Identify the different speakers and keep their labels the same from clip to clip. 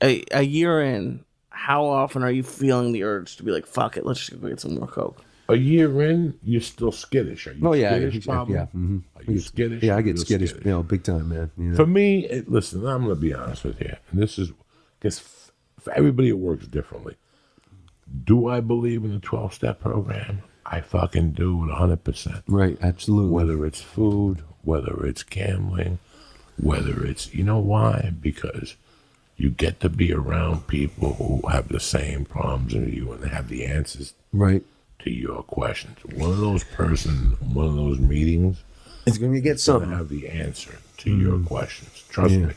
Speaker 1: a year in, how often are you feeling the urge to be like, fuck it, let's just go get some more coke?
Speaker 2: A year in, you're still skittish. Are you skittish, Pablo?
Speaker 3: Yeah. Mm-hmm.
Speaker 2: Are you skittish?
Speaker 3: Yeah, I get skittish, big time, man. You know?
Speaker 2: For me, listen, I'm going to be honest with you. And this is, because for everybody it works differently. Do I believe in the 12-step program? I fucking do 100%.
Speaker 3: Right, absolutely.
Speaker 2: Whether it's food, whether it's gambling, whether it's, you know why? Because you get to be around people who have the same problems as you and they have the answers to your questions. One of those one of those meetings,
Speaker 3: it's going to get something.
Speaker 2: Have the answer to your questions. Trust me.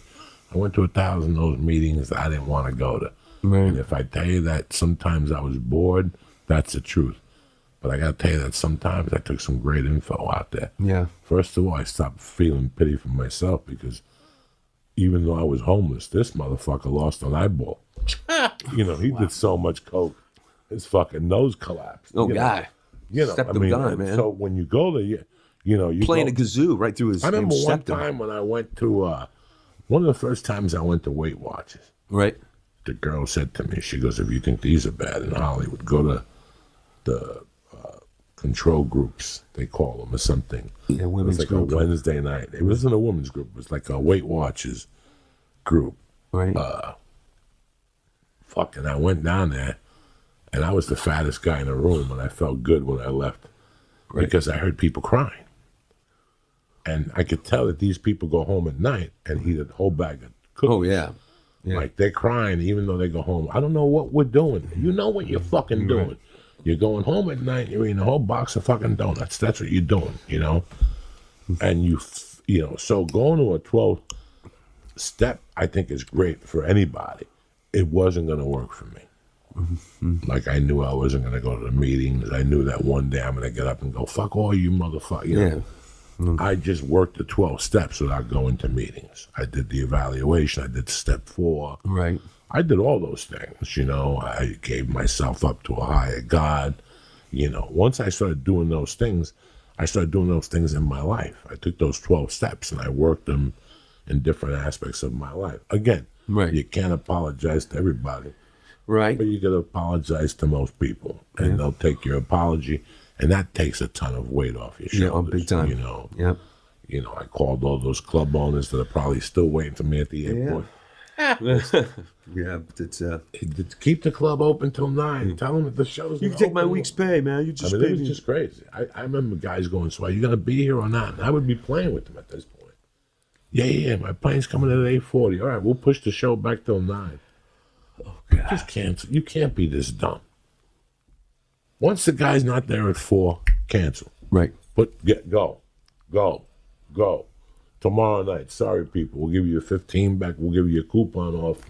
Speaker 2: I went to 1,000 of those meetings that I didn't want to go to.
Speaker 3: Right.
Speaker 2: And if I tell you that sometimes I was bored, that's the truth. But I got to tell you that sometimes I took some great info out there.
Speaker 3: Yeah.
Speaker 2: First of all, I stopped feeling pity for myself because even though I was homeless, this motherfucker lost an eyeball. He did so much coke, his fucking nose collapsed.
Speaker 3: Oh, God.
Speaker 2: Man. So when you go there, you
Speaker 3: playing a kazoo right through his.
Speaker 2: I remember one time when I went to one of the first times I went to Weight Watchers.
Speaker 3: Right.
Speaker 2: The girl said to me, she goes, "If you think these are bad in Hollywood, go to the control groups, they call them, or something."
Speaker 3: Yeah, women's
Speaker 2: it was like
Speaker 3: group.
Speaker 2: a Wednesday night. It wasn't a women's group. It was like a Weight Watchers group.
Speaker 3: Right.
Speaker 2: And I went down there, and I was the fattest guy in the room, and I felt good when I left because I heard people crying. And I could tell that these people go home at night and eat a whole bag of cookies.
Speaker 3: Oh, yeah.
Speaker 2: Like, they're crying even though they go home. I don't know what we're doing. You know what you're fucking doing. Right. You're going home at night, you're eating a whole box of fucking donuts. That's what you're doing, And so going to a 12-step, I think, is great for anybody. It wasn't going to work for me. Mm-hmm. Like, I knew I wasn't going to go to the meetings. I knew that one day I'm going to get up and go, fuck all you motherfuckers. I just worked the 12 steps without going to meetings. I did the evaluation. I did step 4.
Speaker 3: Right.
Speaker 2: I did all those things, I gave myself up to a higher God. Once I started doing those things, I started doing those things in my life. I took those 12 steps and I worked them in different aspects of my life. Again, you can't apologize to everybody.
Speaker 3: Right.
Speaker 2: But you got to apologize to most people, and they'll take your apology, and that takes a ton of weight off your shoulders.
Speaker 3: Big time.
Speaker 2: Yep. I called all those club owners that are probably still waiting for me at the airport.
Speaker 3: It's
Speaker 2: keep the club open till 9. Tell them that the show's
Speaker 3: you can take my week's pay, man. You just
Speaker 2: it was just crazy. I remember guys going, "So are you gonna be here or not?" And I would be playing with them at this point. Yeah. My plane's coming at 8:40. All right, we'll push the show back till 9. Oh God! Just cancel. You can't be this dumb. Once the guy's not there at 4, cancel.
Speaker 3: Right.
Speaker 2: Go. Tomorrow night, sorry people, we'll give you a 15 back. We'll give you a coupon off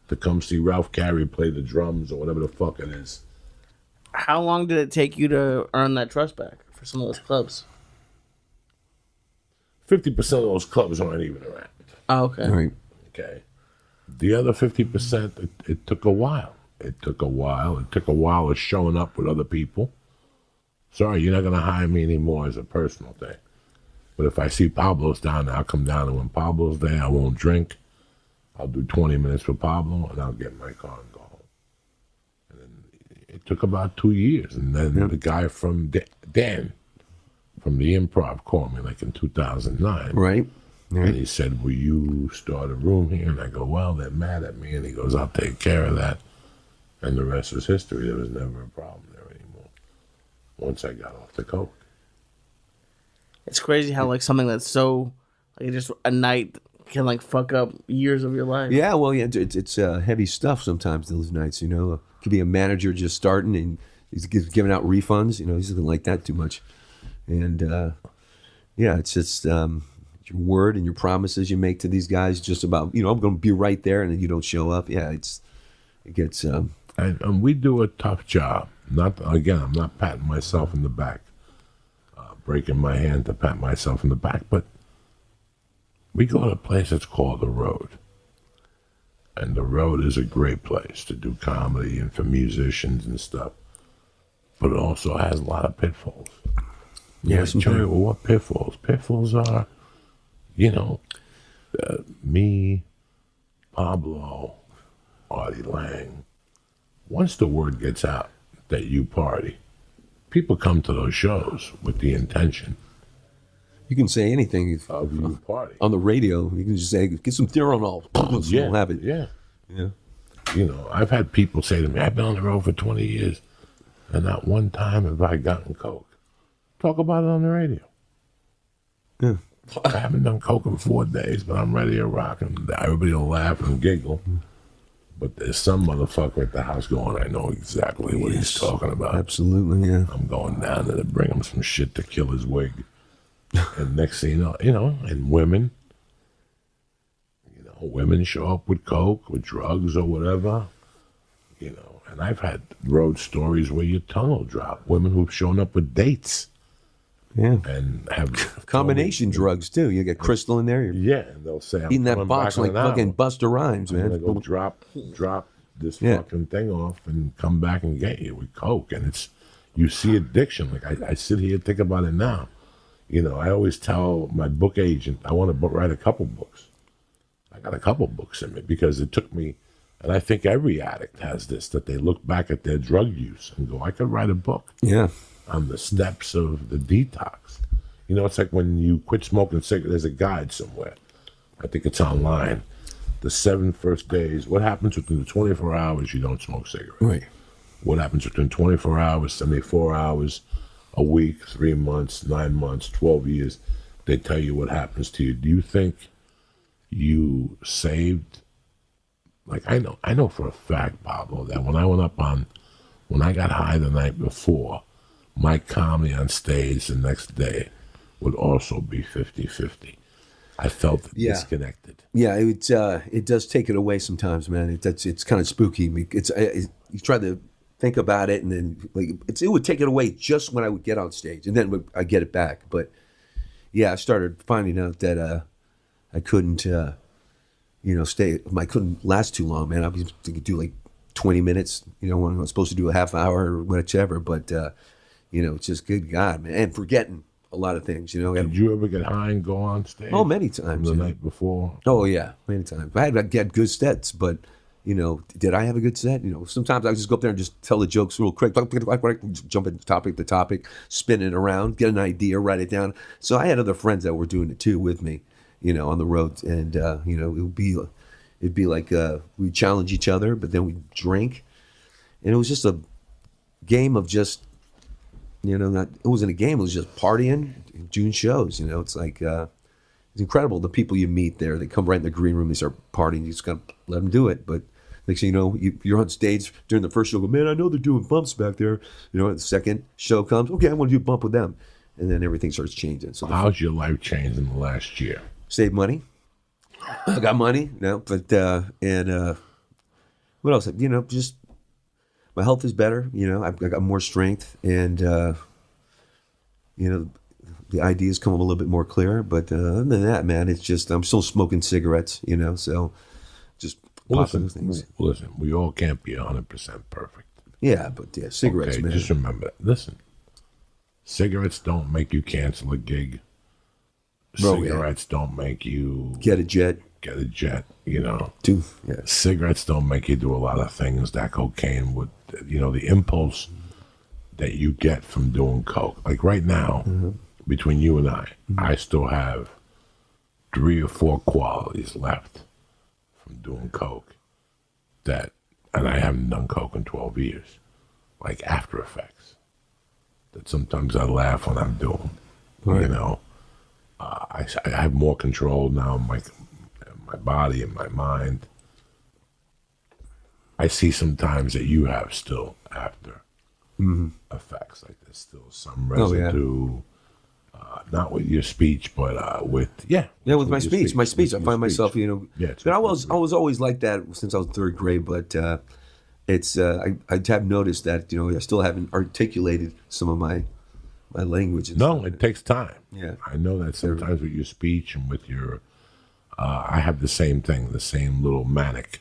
Speaker 2: to come see Ralph Carey play the drums or whatever the fuck it is.
Speaker 1: How long did it take you to earn that trust back for some of those clubs?
Speaker 2: 50% of those clubs aren't even around.
Speaker 1: Oh, okay.
Speaker 3: Right.
Speaker 2: Okay. The other 50%, it took a while. It took a while of showing up with other people. Sorry, you're not going to hire me anymore as a personal thing. But if I see Pablo's down there, I'll come down, and when Pablo's there, I won't drink. I'll do 20 minutes for Pablo, and I'll get in my car and go home. And then it took about 2 years, and then the guy from Dan, from the Improv, called me like in 2009.
Speaker 3: Right.
Speaker 2: And he said, "Will you start a room here?" And I go, "Well, they're mad at me." And he goes, "I'll take care of that." And the rest is history. There was never a problem there anymore once I got off the coke.
Speaker 1: It's crazy how something that's so just a night can fuck up years of your life.
Speaker 3: Yeah, well, it's heavy stuff sometimes. Those nights, could be a manager just starting and he's giving out refunds. He doesn't like that too much, and it's just your word and your promises you make to these guys. Just about I'm going to be right there, and then you don't show up. Yeah, it gets.
Speaker 2: And we do a tough job. I'm not patting myself in the back. Breaking my hand to pat myself in the back, but we go to a place that's called The Road. And The Road is a great place to do comedy and for musicians and stuff. But it also has a lot of pitfalls.
Speaker 3: Yes,
Speaker 2: Joey, well, what pitfalls? Pitfalls are, me, Pablo, Artie Lang. Once the word gets out that you party, people come to those shows with the intention
Speaker 3: You can say anything
Speaker 2: of you party.
Speaker 3: on the radio. You can just say, "Get some Theranol." We'll have it.
Speaker 2: Yeah.
Speaker 3: Yeah.
Speaker 2: You know, I've had people say to me, I've been on the road for 20 years, and not one time have I gotten coke. Talk about it on the radio.
Speaker 3: Yeah.
Speaker 2: I haven't done coke in 4 days, but I'm ready to rock, and everybody will laugh and giggle. But there's some motherfucker at the house going, I know exactly what he's talking about.
Speaker 3: Absolutely, yeah.
Speaker 2: I'm going down there to bring him some shit to kill his wig. And next thing you know, and women show up with coke, with drugs or whatever, and I've had road stories where your tongue will drop. Women who've shown up with dates.
Speaker 3: Yeah.
Speaker 2: And have
Speaker 3: Combination drugs, too. You get crystal in there. You're
Speaker 2: yeah, and they'll say, I'm
Speaker 3: eating that
Speaker 2: coming
Speaker 3: box
Speaker 2: back
Speaker 3: like
Speaker 2: in an hour.
Speaker 3: fucking Busta Rhymes,
Speaker 2: I'm
Speaker 3: man.
Speaker 2: gonna go drop this fucking thing off and come back and get you with coke. And you see addiction. Like I sit here and think about it now. I always tell my book agent I want to write a couple books. I got a couple books in me because it took me, and I think every addict has this, that they look back at their drug use and go, I could write a book
Speaker 3: Yeah.
Speaker 2: on the steps of the detox. It's like when you quit smoking cigarettes, there's a guide somewhere. I think it's online. The 7 first days, what happens within the 24 hours you don't smoke cigarettes?
Speaker 3: Right.
Speaker 2: What happens within 24 hours, 74 hours, a week, 3 months, 9 months, 12 years? They tell you what happens to you. Do you think you saved? Like I know for a fact, Pablo, that when I got high the night before, my comedy on stage the next day would also be 50-50. I felt disconnected.
Speaker 3: Yeah, it does take it away sometimes, man. It's kind of spooky. You try to think about it, and then it would take it away just when I would get on stage, and then I get it back. But yeah, I started finding out that I couldn't, stay. I couldn't last too long, man. I was do like 20 minutes, when I was supposed to do a half hour or whatever. But it's just good God, man, and forgetting a lot of things.
Speaker 2: Did you ever get high and go on stage?
Speaker 3: Oh, many times.
Speaker 2: The night before?
Speaker 3: Oh, yeah, many times. I had good sets, but, did I have a good set? Sometimes I would just go up there and just tell the jokes real quick, jump into topic to topic, spin it around, get an idea, write it down. So I had other friends that were doing it too with me, on the road. And, it'd be like we'd challenge each other, but then we'd drink. And it was just a game of just, it wasn't a game, it was just partying, doing shows. It's like, it's incredible the people you meet there. They come right in the green room, they start partying, you just gotta let them do it. But next thing you know, you're on stage during the first show, go, man, I know they're doing bumps back there. The second show comes, okay, I want to do a bump with them. And then everything starts changing. So
Speaker 2: how's your life changed in the last year?
Speaker 3: Save money. I got money, but what else? Just my health is better. I got more strength, and the ideas come a little bit more clear. But other than that, man, it's just I'm still smoking cigarettes. So just popping things.
Speaker 2: Listen, we all can't be 100% perfect.
Speaker 3: Yeah, but cigarettes,
Speaker 2: okay,
Speaker 3: man.
Speaker 2: Just remember that. Listen, cigarettes don't make you cancel a gig. Cigarettes don't make you
Speaker 3: get a jet.
Speaker 2: Cigarettes don't make you do a lot of things that cocaine would. The impulse that you get from doing coke. Like right now, between you and I still have 3 or 4 qualities left from doing coke and I haven't done coke in 12 years. Like after effects. That sometimes I laugh when I'm doing. Right. I have more control now in my body and my mind. I see sometimes that you have still after effects. Like there's still some residue, not with your speech, but with
Speaker 3: with my speech. My speech, I find myself, But I was always like that since I was 3rd grade. But it's I have noticed that I still haven't articulated some of my language.
Speaker 2: No, it takes time.
Speaker 3: Yeah,
Speaker 2: I know that sometimes with your speech and with your, I have the same thing, the same little manic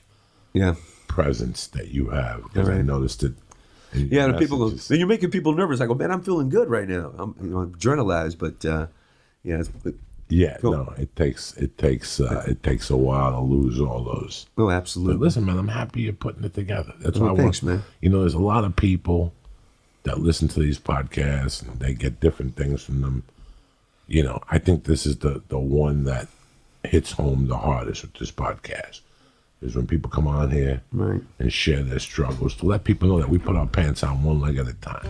Speaker 2: presence that you have, because I noticed it.
Speaker 3: And people go, you're making people nervous. I go, man, I'm feeling good right now. I'm adrenalized, but
Speaker 2: Yeah,
Speaker 3: Cool.
Speaker 2: no, it takes a while to lose all those.
Speaker 3: Oh,
Speaker 2: But
Speaker 3: absolutely.
Speaker 2: listen, man, I'm happy you're putting it together. That's
Speaker 3: Well,
Speaker 2: what I
Speaker 3: thanks,
Speaker 2: want.
Speaker 3: man.
Speaker 2: You know, there's a lot of people that listen to these podcasts and they get different things from them. You know, I think this is the one that hits home the hardest with this podcast. Is when people come on here
Speaker 3: Right.
Speaker 2: and share their struggles to let people know that we put our pants on one leg at a time.